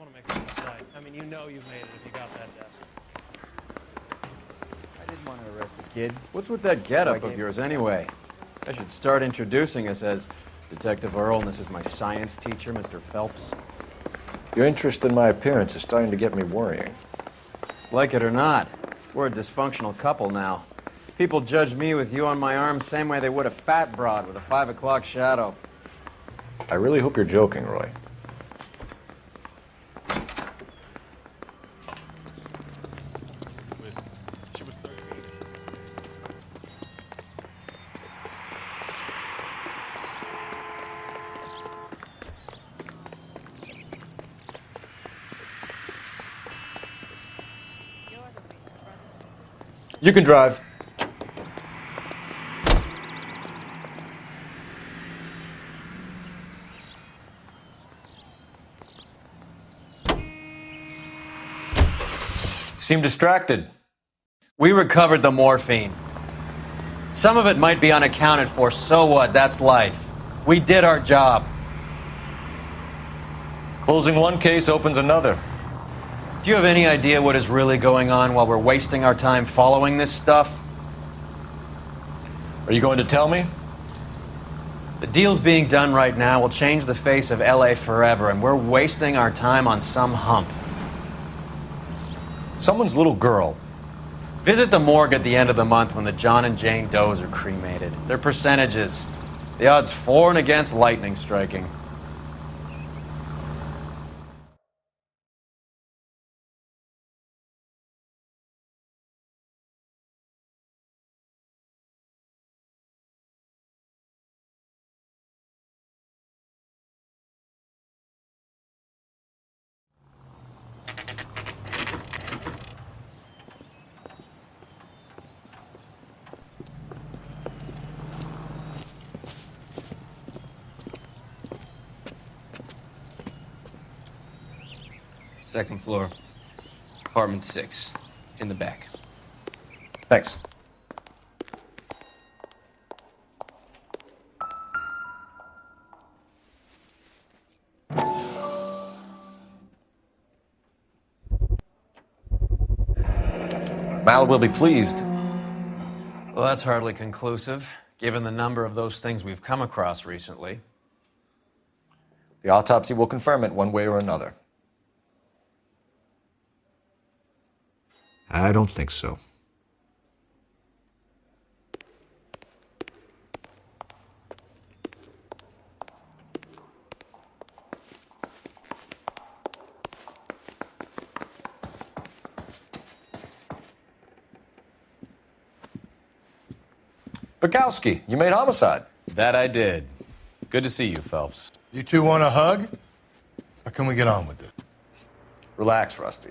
want to make it a sight. I mean, you know you've made it if you got that desk. I didn't want to arrest the kid. What's with that getup of yours anyway? I should start introducing us as Detective Earl, and this is my science teacher, Mr. Phelps. Your interest in my appearance is starting to get me worrying. Like it or not, we're a dysfunctional couple now. People judge me with you on my arm same way they would a fat broad with a 5 o'clock shadow. I really hope you're joking, Roy. She was 13. You can drive. Seem distracted. We recovered the morphine. Some of it might be unaccounted for, so what? That's life. We did our job. Closing one case opens another. Do you have any idea what is really going on while we're wasting our time following this stuff? Are you going to tell me? The deals being done right now will change the face of LA forever, and we're wasting our time on some hump. Someone's little girl. Visit the morgue at the end of the month when the John and Jane Does are cremated. Their percentages. The odds for and against lightning striking. Second floor, apartment 6, in the back. Thanks. Mal will be pleased. Well, that's hardly conclusive, given the number of those things we've come across recently. The autopsy will confirm it one way or another. I don't think so. Bukowski, you made homicide. That I did. Good to see you, Phelps. You two want a hug? Or can we get on with it? Relax, Rusty.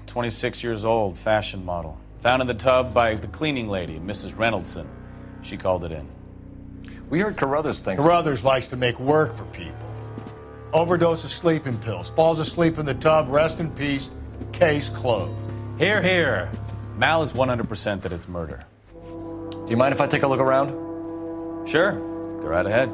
26 years old, fashion model. Found in the tub by the cleaning lady, Mrs. Reynoldson. She called it in. We heard Carruthers thinks... Carruthers likes to make work for people. Overdose of sleeping pills. Falls asleep in the tub. Rest in peace. Case closed. Here, here. Mal is 100% that it's murder. Do you mind if I take a look around? Sure. Go right ahead.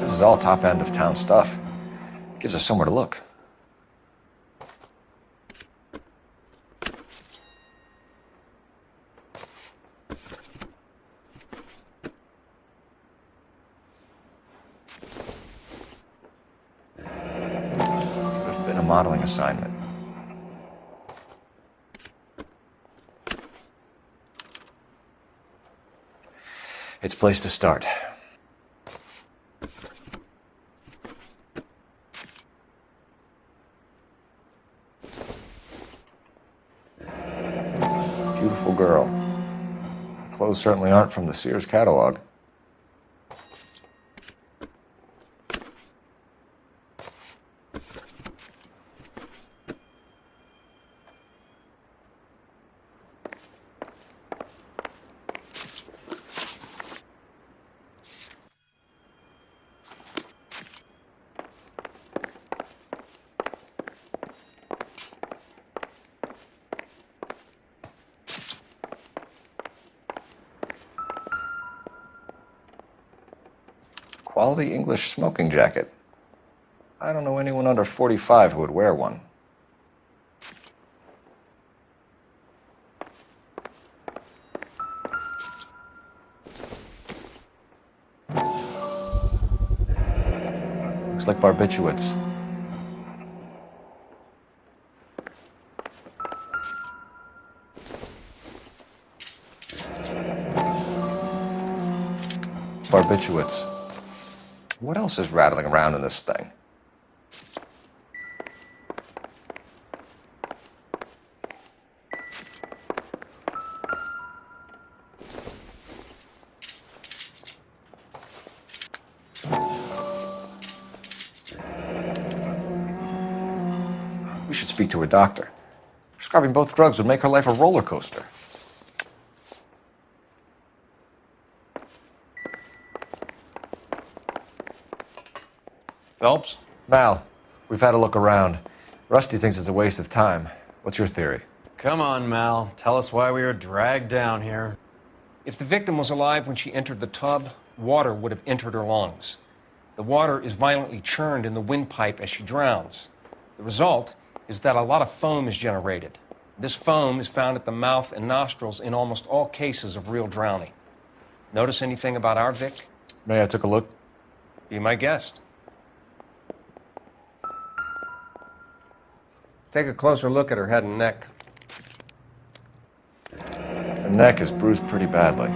This is all top end of town stuff. Gives us somewhere to look. Could have been a modeling assignment. It's a place to start. Beautiful girl. Clothes certainly aren't from the Sears catalog. Quality English smoking jacket. I don't know anyone under 45 who would wear one. Looks like barbiturates. Barbiturates. What else is rattling around in this thing? We should speak to a doctor. Prescribing both drugs would make her life a roller coaster. Phelps? Mal, we've had a look around. Rusty thinks it's a waste of time. What's your theory? Come on, Mal. Tell us why we were dragged down here. If the victim was alive when she entered the tub, water would have entered her lungs. The water is violently churned in the windpipe as she drowns. The result is that a lot of foam is generated. This foam is found at the mouth and nostrils in almost all cases of real drowning. Notice anything about our Vic? May I take a look? Be my guest. Take a closer look at her head and neck. Her neck is bruised pretty badly.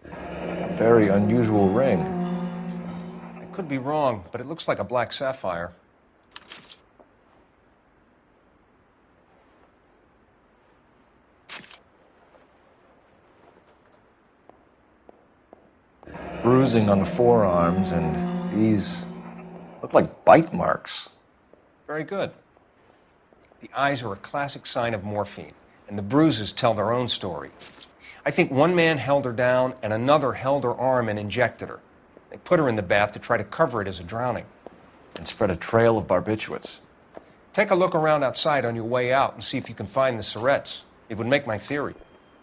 A very unusual ring. I could be wrong, but it looks like a black sapphire. Bruising on the forearms, and these look like bite marks. Very good. The eyes are a classic sign of morphine, and the bruises tell their own story. I think one man held her down and another held her arm and injected her. They put her in the bath to try to cover it as a drowning. And spread a trail of barbiturates. Take a look around outside on your way out and see if you can find the syrettes. It would make my theory.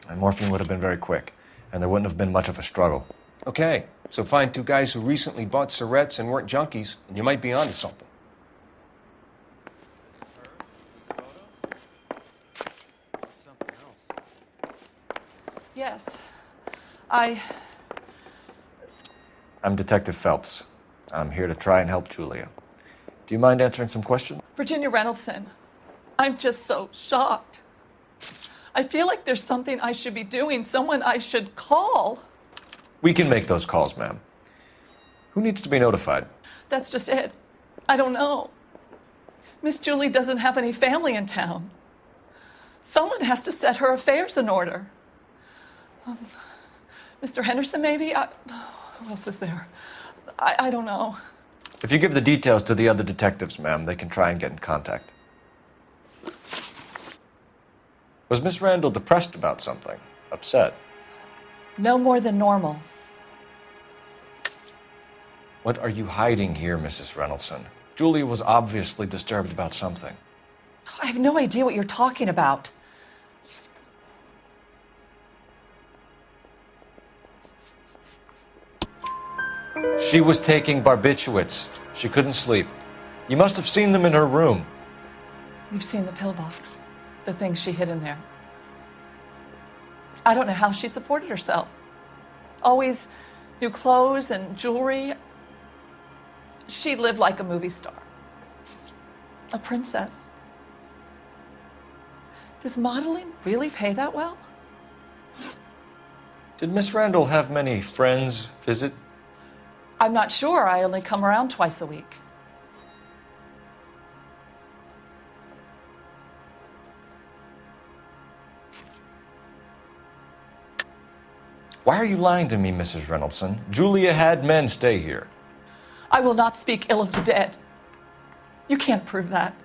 And morphine would have been very quick, and there wouldn't have been much of a struggle. Okay, so find two guys who recently bought syrettes and weren't junkies, and you might be onto something. Yes. I'm Detective Phelps. I'm here to try and help Julia. Do you mind answering some questions? Virginia Reynoldson. I'm just so shocked. I feel like there's something I should be doing, someone I should call. We can make those calls, ma'am. Who needs to be notified? That's just it. I don't know. Miss Julie doesn't have any family in town. Someone has to set her affairs in order. Mr. Henderson, maybe? Who else is there? I don't know. If you give the details to the other detectives, ma'am, they can try and get in contact. Was Miss Randall depressed about something? Upset? No more than normal. What are you hiding here, Mrs. Reynoldson? Julia was obviously disturbed about something. I have no idea what you're talking about. She was taking barbiturates. She couldn't sleep. You must have seen them in her room. You've seen the pillbox, the things she hid in there. I don't know how she supported herself. Always new clothes and jewelry. She lived like a movie star. A princess. Does modeling really pay that well? Did Miss Randall have many friends visit? I'm not sure. I only come around twice a week. Why are you lying to me, Mrs. Reynoldson? Julia had men stay here. I will not speak ill of the dead. You can't prove that.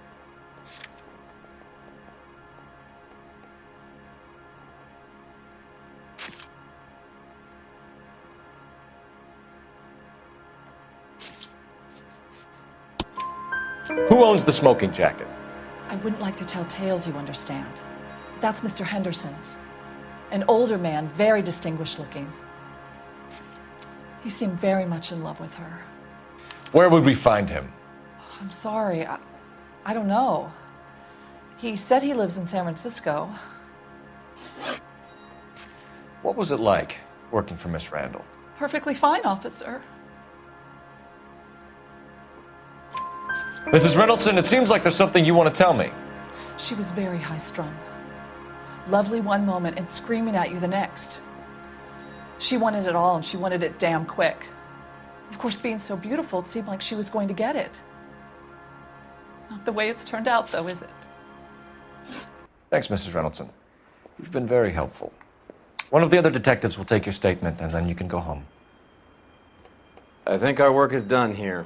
Who owns the smoking jacket? I wouldn't like to tell tales, you understand. That's Mr. Henderson's. An older man, very distinguished looking. He seemed very much in love with her. Where would we find him? I'm sorry, I don't know. He said he lives in San Francisco. What was it like working for Miss Randall? Perfectly fine, officer. Mrs. Reynoldson, it seems like there's something you want to tell me. She was very high-strung. Lovely one moment and screaming at you the next. She wanted it all, and she wanted it damn quick. Of course, being so beautiful, it seemed like she was going to get it. Not the way it's turned out, though, is it? Thanks, Mrs. Reynoldson. You've been very helpful. One of the other detectives will take your statement, and then you can go home. I think our work is done here.